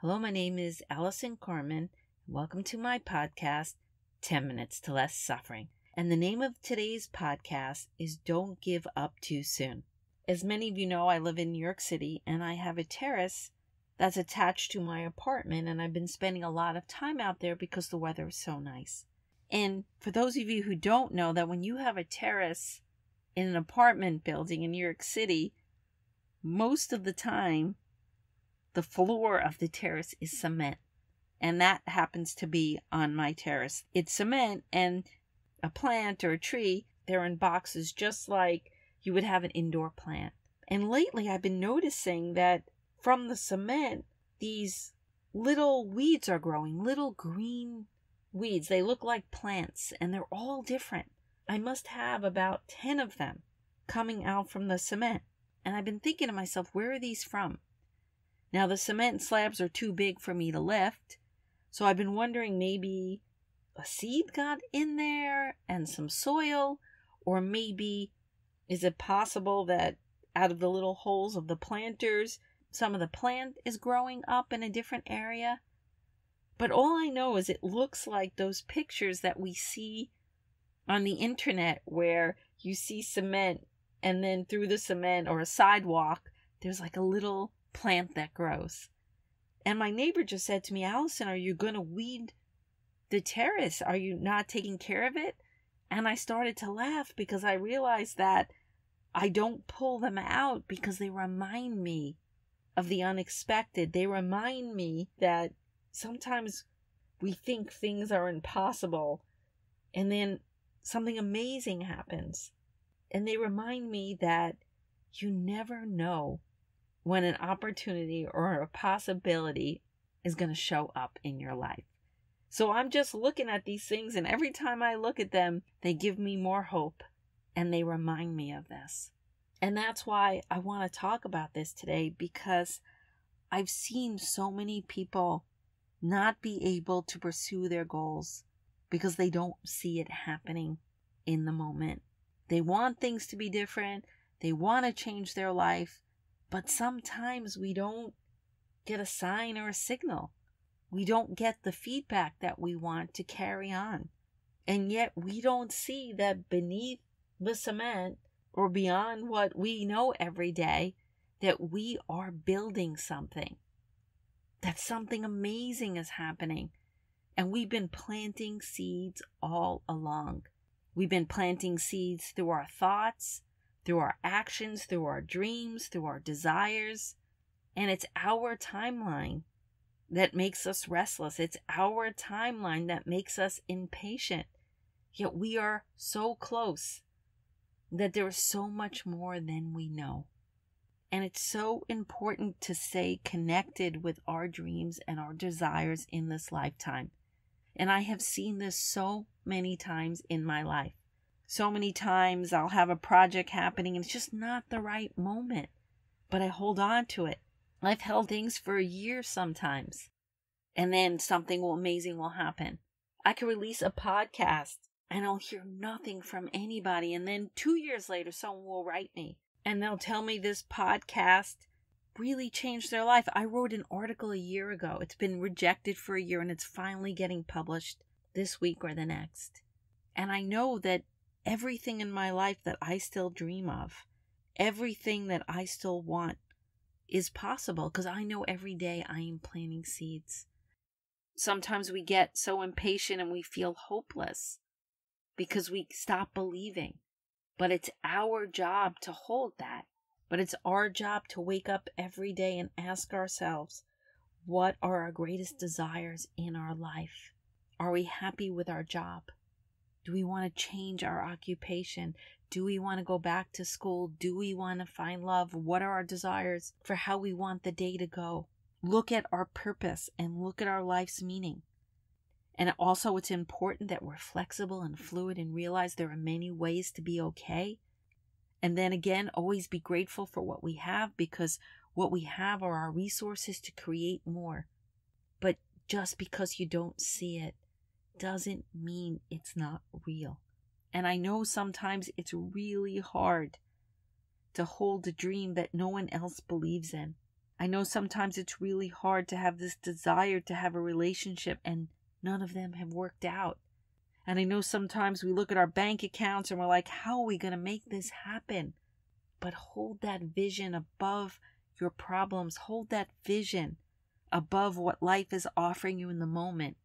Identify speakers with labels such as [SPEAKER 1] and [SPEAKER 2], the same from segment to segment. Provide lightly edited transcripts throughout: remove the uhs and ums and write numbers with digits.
[SPEAKER 1] Hello, my name is Allison Corman. Welcome to my podcast, 10 Minutes to Less Suffering. And the name of today's podcast is Don't Give Up Too Soon. As many of you know, I live in New York City and I have a terrace that's attached to my apartment, and I've been spending a lot of time out there because the weather is so nice. And for those of you who don't know, that when you have a terrace in an apartment building in New York City, most of the time, the floor of the terrace is cement. And that happens to be on my terrace. It's cement, and a plant or a tree, they're in boxes just like you would have an indoor plant. And lately I've been noticing that from the cement, these little weeds are growing, little green weeds. They look like plants and they're all different. I must have about 10 of them coming out from the cement. And I've been thinking to myself, where are these from? Now, the cement slabs are too big for me to lift, so I've been wondering maybe a seed got in there and some soil, or maybe is it possible that out of the little holes of the planters, some of the plant is growing up in a different area? But all I know is it looks like those pictures that we see on the internet where you see cement and then through the cement or a sidewalk, there's like a little plant that grows. And my neighbor just said to me, Allison, are you going to weed the terrace? Are you not taking care of it? And I started to laugh because I realized that I don't pull them out because they remind me of the unexpected. They remind me that sometimes we think things are impossible and then something amazing happens. And they remind me that you never know when an opportunity or a possibility is going to show up in your life. So I'm just looking at these things, and every time I look at them, they give me more hope and they remind me of this. And that's why I want to talk about this today, because I've seen so many people not be able to pursue their goals because they don't see it happening in the moment. They want things to be different. They want to change their life. But sometimes we don't get a sign or a signal. We don't get the feedback that we want to carry on. And yet we don't see that beneath the cement or beyond what we know every day, that we are building something. That something amazing is happening. And we've been planting seeds all along. We've been planting seeds through our thoughts, through our actions, through our dreams, through our desires. And it's our timeline that makes us restless. It's our timeline that makes us impatient. Yet we are so close that there is so much more than we know. And it's so important to stay connected with our dreams and our desires in this lifetime. And I have seen this so many times in my life. So many times I'll have a project happening and it's just not the right moment, but I hold on to it. I've held things for a year sometimes, and then something amazing will happen. I could release a podcast and I'll hear nothing from anybody, and then 2 years later someone will write me and they'll tell me this podcast really changed their life. I wrote an article a year ago. It's been rejected for a year and it's finally getting published this week or the next. And I know that everything in my life that I still dream of, everything that I still want is possible because I know every day I am planting seeds. Sometimes we get so impatient and we feel hopeless because we stop believing. But it's our job to hold that. But it's our job to wake up every day and ask ourselves, what are our greatest desires in our life? Are we happy with our job? Do we want to change our occupation? Do we want to go back to school? Do we want to find love? What are our desires for how we want the day to go? Look at our purpose and look at our life's meaning. And also it's important that we're flexible and fluid and realize there are many ways to be okay. And then again, always be grateful for what we have, because what we have are our resources to create more. But just because you don't see it doesn't mean it's not real. And I know sometimes it's really hard to hold a dream that no one else believes in. I know sometimes it's really hard to have this desire to have a relationship and none of them have worked out. And I know sometimes we look at our bank accounts and we're like, how are we going to make this happen? But hold that vision above your problems. Hold that vision above what life is offering you in the moment.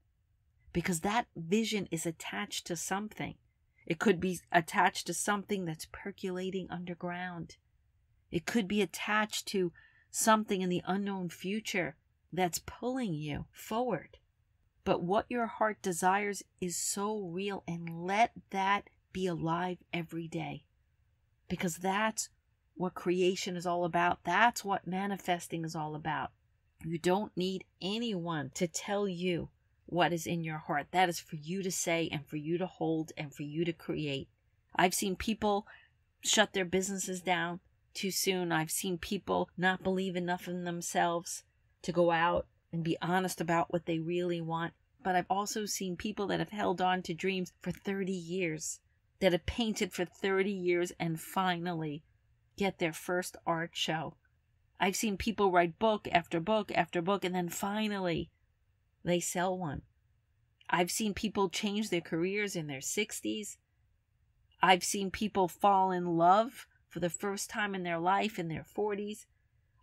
[SPEAKER 1] Because that vision is attached to something. It could be attached to something that's percolating underground. It could be attached to something in the unknown future that's pulling you forward. But what your heart desires is so real, and let that be alive every day. Because that's what creation is all about. That's what manifesting is all about. You don't need anyone to tell you what is in your heart. That is for you to say and for you to hold and for you to create. I've seen people shut their businesses down too soon. I've seen people not believe enough in themselves to go out and be honest about what they really want. But I've also seen people that have held on to dreams for 30 years, that have painted for 30 years and finally get their first art show. I've seen people write book after book after book and then finally they sell one. I've seen people change their careers in their 60s. I've seen people fall in love for the first time in their life in their 40s.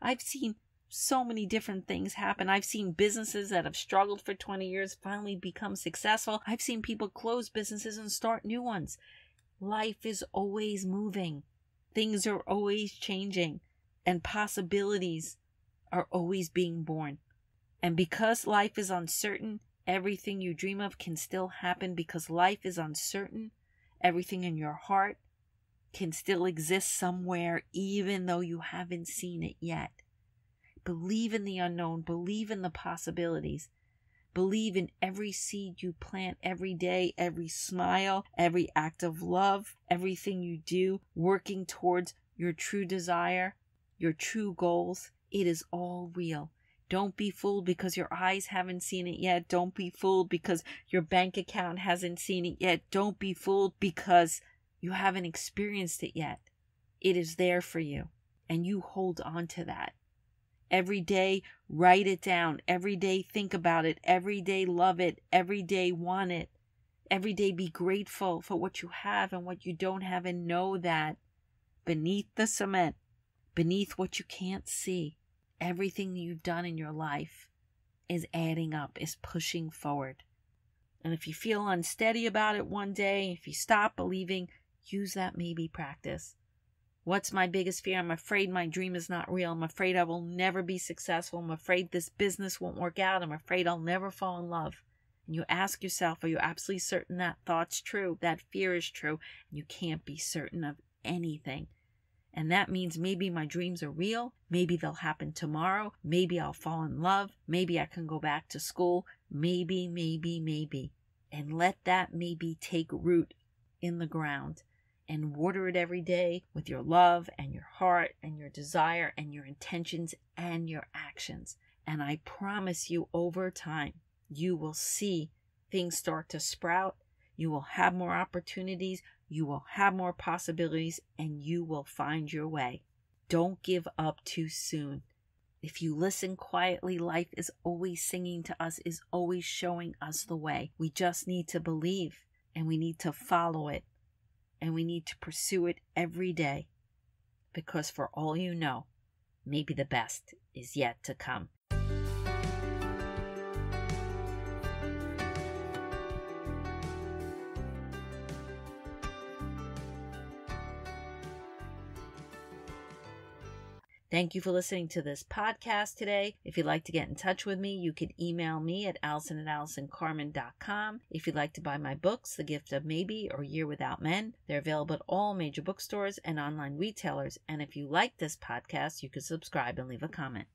[SPEAKER 1] I've seen so many different things happen. I've seen businesses that have struggled for 20 years finally become successful. I've seen people close businesses and start new ones. Life is always moving. Things are always changing. And possibilities are always being born. And because life is uncertain, everything you dream of can still happen. Because life is uncertain, everything in your heart can still exist somewhere, even though you haven't seen it yet. Believe in the unknown. Believe in the possibilities. Believe in every seed you plant every day, every smile, every act of love, everything you do, working towards your true desire, your true goals. It is all real. Don't be fooled because your eyes haven't seen it yet. Don't be fooled because your bank account hasn't seen it yet. Don't be fooled because you haven't experienced it yet. It is there for you, and you hold on to that. Every day, write it down. Every day, think about it. Every day, love it. Every day, want it. Every day, be grateful for what you have and what you don't have, and know that beneath the cement, beneath what you can't see, everything you've done in your life is adding up, is pushing forward. And if you feel unsteady about it one day, if you stop believing, use that maybe practice. What's my biggest fear? I'm afraid my dream is not real. I'm afraid I will never be successful. I'm afraid this business won't work out. I'm afraid I'll never fall in love. And you ask yourself, are you absolutely certain that thought's true? That fear is true? And you can't be certain of anything. And that means maybe my dreams are real. Maybe they'll happen tomorrow. Maybe I'll fall in love. Maybe I can go back to school. Maybe. And let that maybe take root in the ground. And water it every day with your love and your heart and your desire and your intentions and your actions. And I promise you, over time, you will see things start to sprout. You will have more opportunities. You will have more possibilities, and you will find your way. Don't give up too soon. If you listen quietly, life is always singing to us, is always showing us the way. We just need to believe, and we need to follow it. And we need to pursue it every day, because for all you know, maybe the best is yet to come. Thank you for listening to this podcast today. If you'd like to get in touch with me, you could email me at allison@allisoncarmen.com. If you'd like to buy my books, The Gift of Maybe or Year Without Men, they're available at all major bookstores and online retailers. And if you like this podcast, you can subscribe and leave a comment.